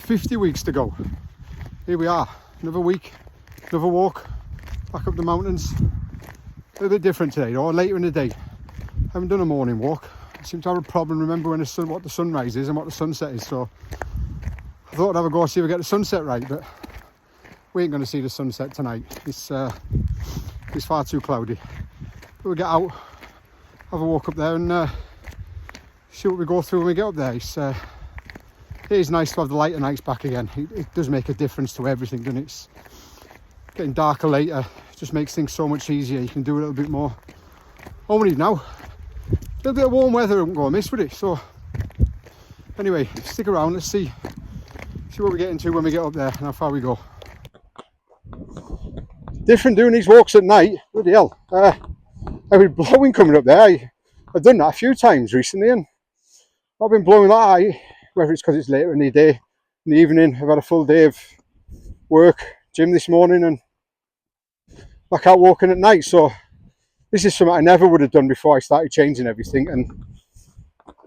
50 weeks to go. Here we are, another week, another walk back up the mountains. A little bit different today, or later in the day. I haven't done a morning walk. I seem to have a problem remembering what the sunrise is and what the sunset is, so I thought I'd have a go see if I get the sunset right, but we ain't going to see the sunset tonight. It's far too cloudy. But we'll get out, have a walk up there and see what we go through when we get up there. It is nice to have the lighter nights back again. It does make a difference to everything, doesn't it? It's getting darker later, it just makes things so much easier. You can do a little bit more. All we need now, a little bit of warm weather won't go amiss with it. So anyway, stick around, let's see what we get into when we get up there and how far we go. Different doing these walks at night, bloody hell. I was blowing coming up there. I've done that a few times recently and I've been blowing that high, whether it's because it's later in the day, in the evening. I've had a full day of work, gym this morning and back out walking at night. So this is something I never would have done before I started changing everything, and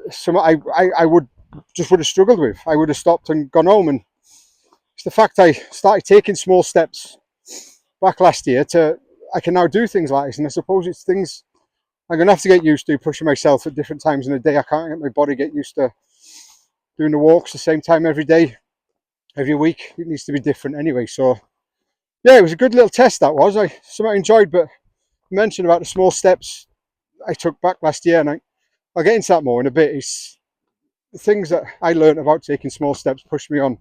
something I would have struggled with. I would have stopped and gone home, and it's the fact I started taking small steps back last year I can now do things like this, and I suppose it's things I'm going to have to get used to, pushing myself at different times in the day. I can't get my body get used to doing the walks the same time every day, every week. It needs to be different anyway. So yeah, it was a good little test that was. Something I enjoyed, but I mentioned about the small steps I took back last year, and I'll get into that more in a bit. It's the things that I learned about taking small steps pushed me on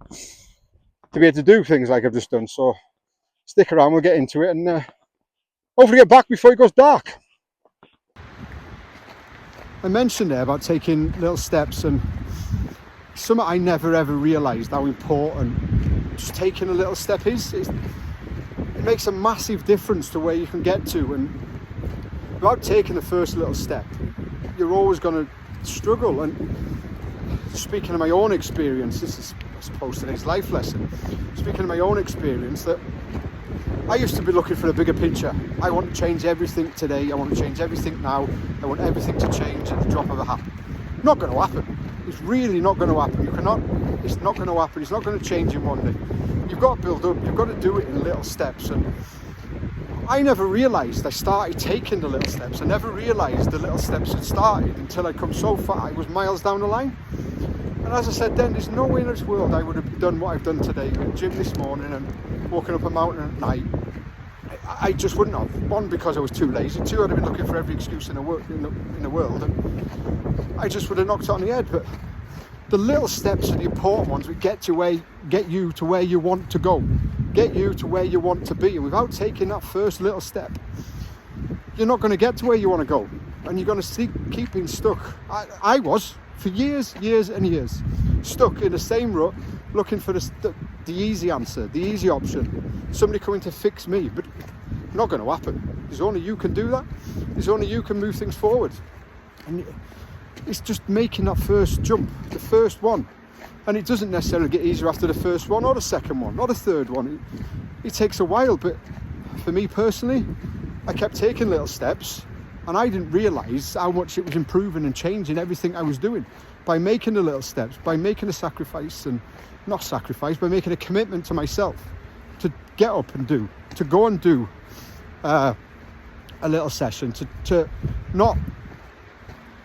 to be able to do things like I've just done. So stick around, we'll get into it and hopefully get back before it goes dark. I mentioned there about taking little steps, and something I never ever realised how important just taking a little step is. It makes a massive difference to where you can get to, and without taking the first little step, you're always going to struggle. And speaking of my own experience, this is, I suppose, today's life lesson. Speaking of my own experience, that I used to be looking for a bigger picture. I want to change everything today. I want to change everything now. I want everything to change at the drop of a hat. Not going to happen. It's really not going to happen. It's not going to happen. It's not going to change in one day. You've got to build up. You've got to do it in little steps. And I never realised I started taking the little steps. I never realised the little steps had started until I'd come so far. I was miles down the line. And as I said then, there's no way in this world I would have done what I've done today, at gym this morning and walking up a mountain at night. I just wouldn't have. One, because I was too lazy. Two, I'd have been looking for every excuse in the world, and I just would have knocked it on the head. But the little steps are the important ones that get you to where you want to go, get you to where you want to be. And without taking that first little step, you're not going to get to where you want to go, and you're going to keep being stuck. I was for years and years stuck in the same rut, looking for the easy answer, the easy option, somebody coming to fix me. But not going to happen. There's only you can do that. There's only you can move things forward, and it's just making that first jump, the first one. And it doesn't necessarily get easier after the first one or the second one or the third one. It takes a while, but for me personally, I kept taking little steps, and I didn't realise how much it was improving and changing everything I was doing by making the little steps, by making a sacrifice, and not sacrifice, by making a commitment to myself to get up and do, to go and do a little session, to not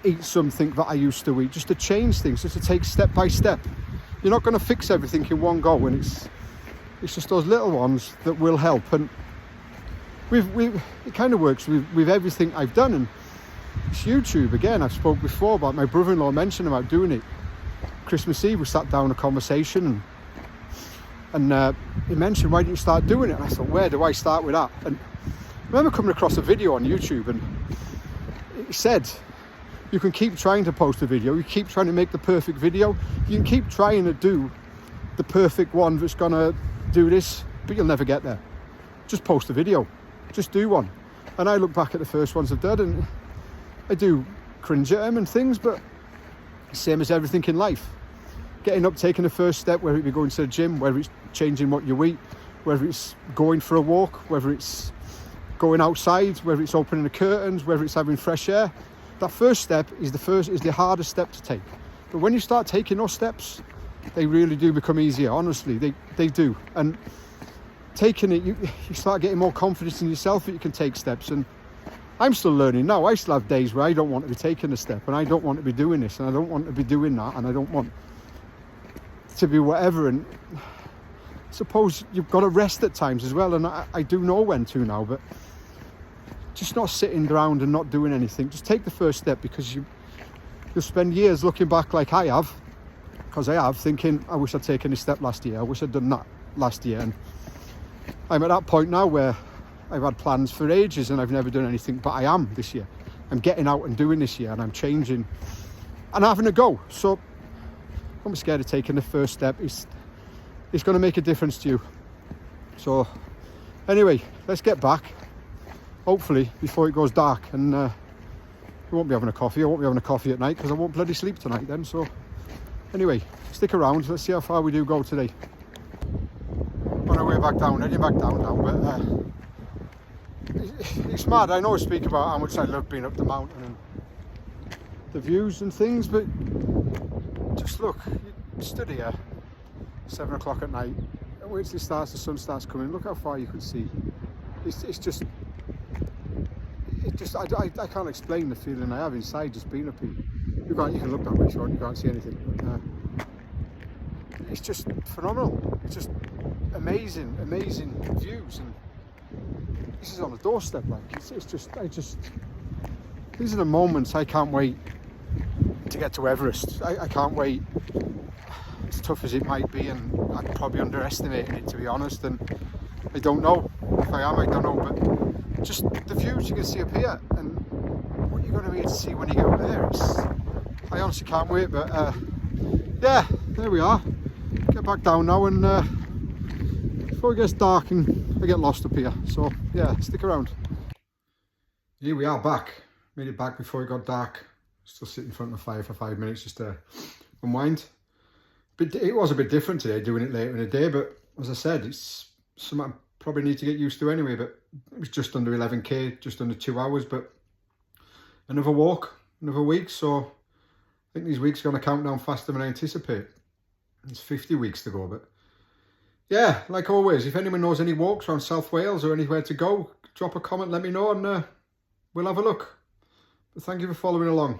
eat something that I used to eat, just to change things, just to take step by step. You're not going to fix everything in one go, and it's just those little ones that will help. And it kind of works with everything I've done. And it's YouTube again. I've spoke before about my brother-in-law mentioned about doing it. Christmas Eve we sat down a conversation, and he mentioned, why didn't you start doing it? And I thought, where do I start with that? And I remember coming across a video on YouTube, and it said you can keep trying to post a video, you keep trying to make the perfect video, you can keep trying to do the perfect one that's gonna do this, but you'll never get there. Just post a video, just do one. And I look back at the first ones I've done, and I do cringe at them and things, but same as everything in life. Getting up, taking the first step, whether it be going to the gym, whether it's changing what you eat, whether it's going for a walk, whether it's going outside, whether it's opening the curtains, whether it's having fresh air. That first step is the hardest step to take. But when you start taking those steps, They really do become easier, honestly, they do. And taking it, you start getting more confidence in yourself that you can take steps. And I'm still learning now. I still have days where I don't want to be taking a step, and I don't want to be doing this, and I don't want to be doing that, and I don't want to be whatever. And I suppose you've got to rest at times as well, and I do know when to now, but just not sitting around and not doing anything. Just take the first step, because you'll spend years looking back like I have, because I have, thinking, I wish I'd taken this step last year, I wish I'd done that last year. And I'm at that point now where I've had plans for ages and I've never done anything, but I am this year. I'm getting out and doing this year, and I'm changing and having a go. So don't be scared of taking the first step. It's going to make a difference to you. So anyway, let's get back, hopefully before it goes dark, and we won't be having a coffee. I won't be having a coffee at night because I won't bloody sleep tonight then. So anyway, stick around. Let's see how far we do go today. On our way back down, heading back down now, but it's mad. I know I speak about how much I love being up the mountain and the views and things, but just look, you stood here 7 o'clock at night, and once it starts, the sun starts coming, look how far you can see. It's just I can't explain the feeling I have inside just being up here. You can look that way, sure, you can't see anything, but it's just phenomenal. It's just amazing views, and this is on the doorstep. Like these are the moments I can't wait to get to Everest. I can't wait, as tough as it might be, and I'm probably underestimating it, to be honest, and I don't know if I am, I don't know, but just the views you can see up here and what you're going to be able to see when you get up there, I honestly can't wait. But yeah, there we are. Get back down now, and before it gets dark and I get lost up here. So yeah, stick around. Here we are back. Made it back before it got dark. Still sitting in front of the fire for 5 minutes just to unwind. But it was a bit different today, doing it later in the day, but as I said, it's something I probably need to get used to anyway. But it was just under 11k, just under 2 hours, but another walk, another week. So I think these weeks are going to count down faster than I anticipate. It's 50 weeks to go, but yeah, like always, if anyone knows any walks around South Wales or anywhere to go, drop a comment, let me know, and we'll have a look. But thank you for following along.